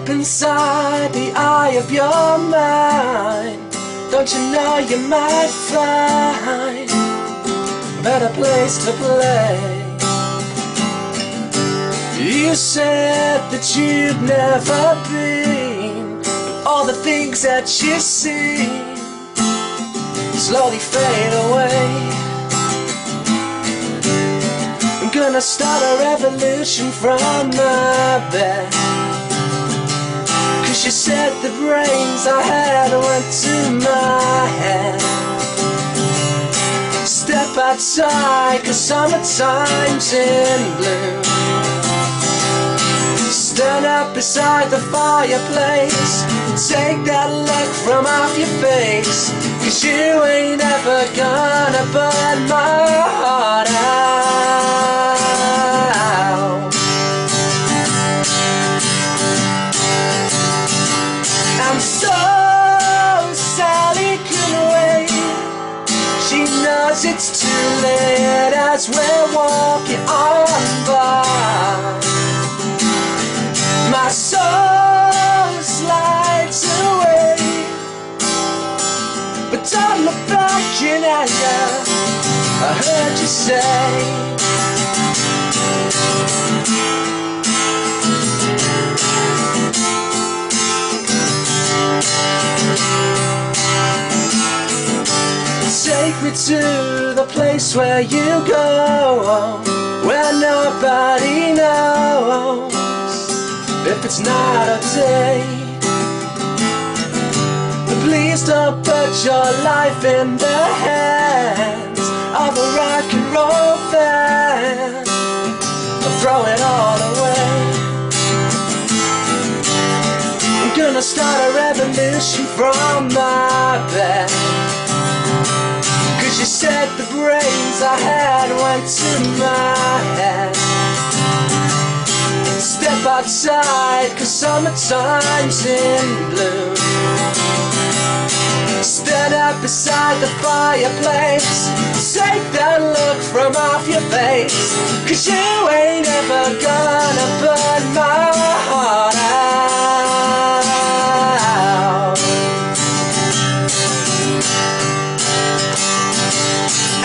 Step inside the eye of your mind. Don't you know you might find a better place to play? You said that you'd never been, but all the things that you see slowly fade away. I'm gonna start a revolution from my bed, 'cause you said the brains I had went to my head. Step outside, 'cause summertime's in bloom. Stand up beside the fireplace, take that look from off your face, 'cause you ain't ever gonna burn my heart out. I'm so Sally couldn't wait. She knows it's too late as we're walking on by. My soul slides away, but don't look back in anger, I heard you say. Take me to the place where you go, where nobody knows if it's night or day. But please don't put your life in the hands of a rock and roll band, or throw it all away. I'm gonna start a revolution from my bed, 'cause you said the brains I had went to my head. Step outside, 'cause summertime's in bloom. Stand up beside the fireplace, take that look from off your face, 'cause you ain't ever gonna burn my heart out.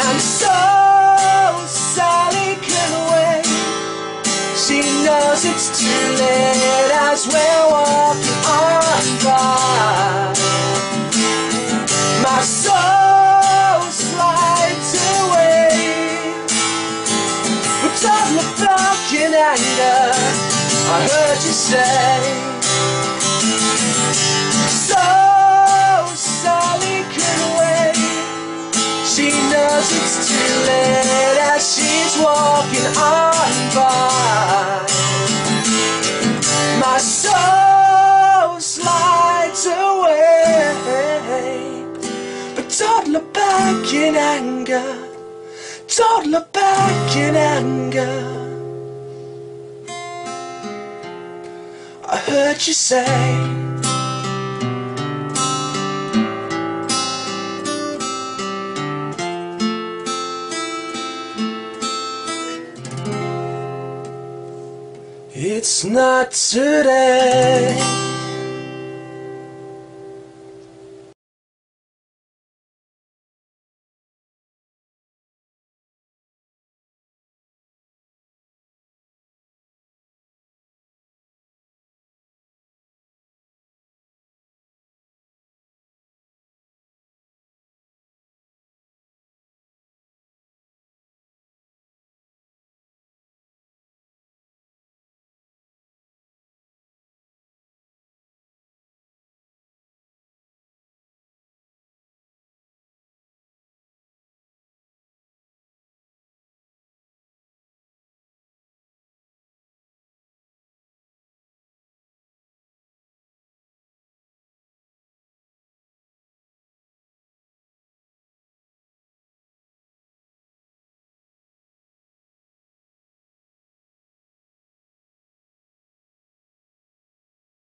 And so Sally can wait. She knows it's too late as we're walking on by. My soul slides away, but don't look back in anger, I heard you say. So Sally can wait. She knows it's too late as she's walking on by. My soul slides away, but don't look back in anger, don't look back in anger, I heard you say. It's not today.